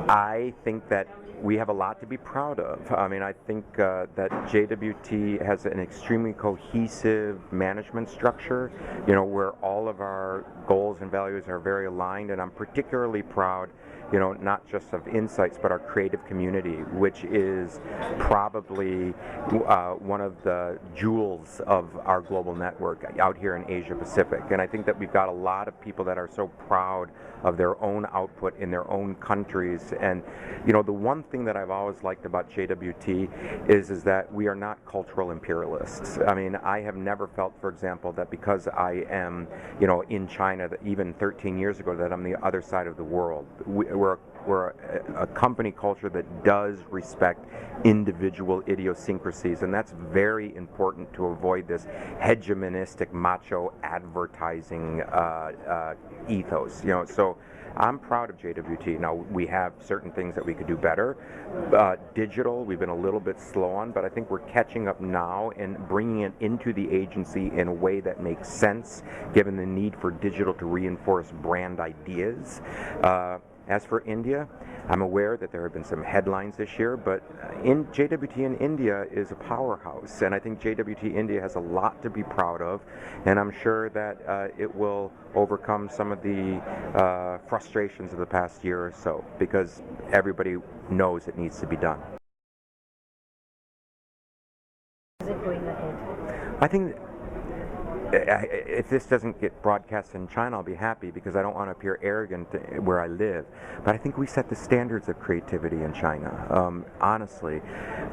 I think that we have a lot to be proud of. I mean, I think that JWT has an extremely cohesive management structure, where all of our goals and values are very aligned, and I'm particularly proud, not just of Insights, but our creative community, which is probably one of the jewels of our global network out here in Asia Pacific. And I think that we've got a lot of people that are so proud of their own output in their own countries. And the one thing that I've always liked about JWT is that we are not cultural imperialists. I mean, I have never felt, for example, that because I am in China, that even 13 years ago, that I'm the other side of the world. We're a company culture that does respect individual idiosyncrasies, and that's very important to avoid this hegemonistic macho advertising ethos. So I'm proud of JWT. Now, we have certain things that we could do better. Digital, we've been a little bit slow on, but I think we're catching up now and bringing it into the agency in a way that makes sense, given the need for digital to reinforce brand ideas. As for India, I'm aware that there have been some headlines this year, but JWT in India is a powerhouse, and I think JWT India has a lot to be proud of, and I'm sure that it will overcome some of the frustrations of the past year or so, because everybody knows it needs to be done. Is it going ahead? I think if this doesn't get broadcast in China, I'll be happy, because I don't want to appear arrogant where I live. But I think we set the standards of creativity in China. Honestly,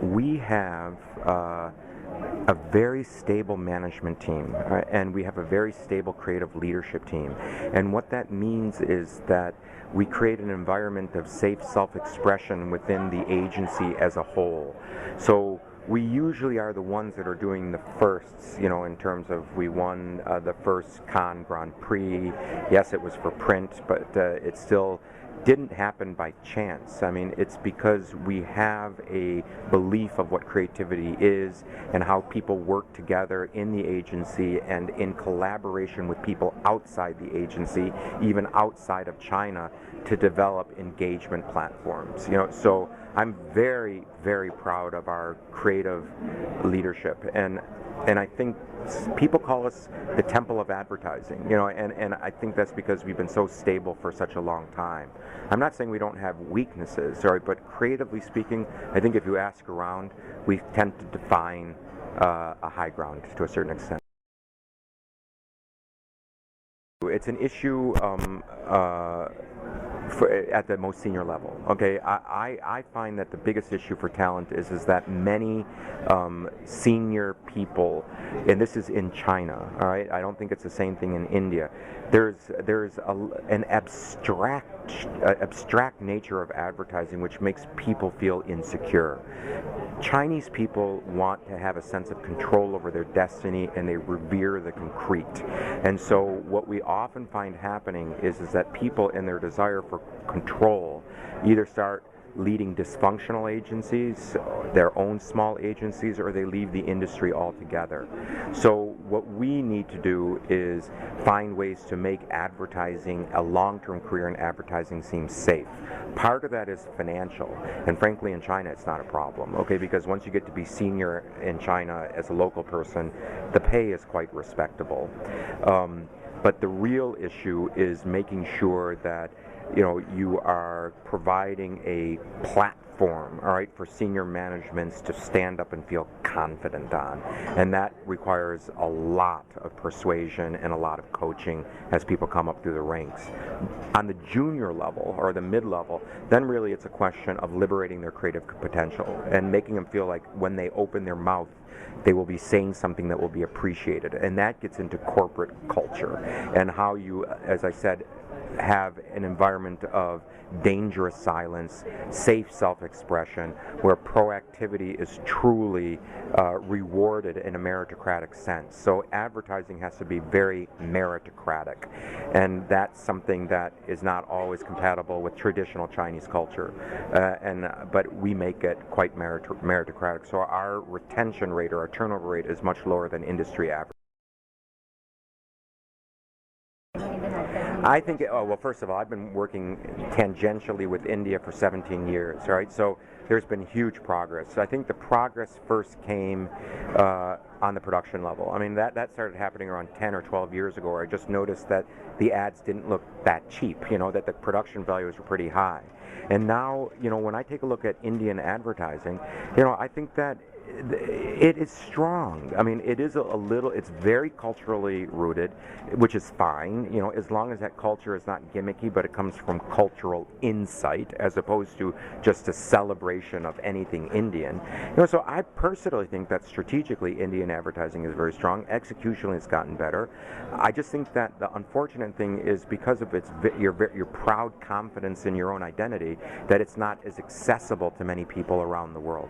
we have a very stable management team, and we have a very stable creative leadership team. And what that means is that we create an environment of safe self-expression within the agency as a whole. So we usually are the ones that are doing the firsts, in terms of we won the first Cannes Grand Prix. Yes, it was for print, but it still didn't happen by chance. I mean, it's because we have a belief of what creativity is and how people work together in the agency and in collaboration with people outside the agency, even outside of China, to develop engagement platforms. So I'm very, very proud of our creative leadership, and I think people call us the temple of advertising, and I think that's because we've been so stable for such a long time. I'm not saying we don't have weaknesses, but creatively speaking, I think if you ask around, we tend to define a high ground to a certain extent. It's an issue at the most senior level. Okay, I find that the biggest issue for talent is that many senior people, and this is in China, all right, I don't think it's the same thing in India. There's an abstract nature of advertising which makes people feel insecure. Chinese people want to have a sense of control over their destiny, and they revere the concrete. And so what we often find happening is that people, in their desire for control, either start leading dysfunctional agencies, their own small agencies, or they leave the industry altogether. So what we need to do is find ways to make advertising, a long-term career in advertising, seem safe. Part of that is financial, and frankly in China it's not a problem, okay, because once you get to be senior in China as a local person, the pay is quite respectable. But the real issue is making sure that you are providing a platform, all right, for senior managements to stand up and feel confident on. And that requires a lot of persuasion and a lot of coaching as people come up through the ranks. On the junior level or the mid-level, then really it's a question of liberating their creative potential and making them feel like when they open their mouth, they will be saying something that will be appreciated. And that gets into corporate culture and how you, as I said, have an environment of dangerous silence, safe self-expression, where proactivity is truly rewarded in a meritocratic sense. So advertising has to be very meritocratic, and that's something that is not always compatible with traditional Chinese culture. But we make it quite meritocratic. So our retention rate or our turnover rate is much lower than industry average. I think, oh, well, first of all, I've been working tangentially with India for 17 years, right? So there's been huge progress. So I think the progress first came on the production level. I mean, that started happening around 10 or 12 years ago, where I just noticed that the ads didn't look that cheap, that the production values were pretty high. And now, when I take a look at Indian advertising, I think that it is strong. I mean, it is it's very culturally rooted, which is fine, as long as that culture is not gimmicky, but it comes from cultural insight as opposed to just a celebration of anything Indian. So I personally think that strategically Indian advertising is very strong. Executionally, it's gotten better. I just think that the unfortunate thing is because of your proud confidence in your own identity, that it's not as accessible to many people around the world.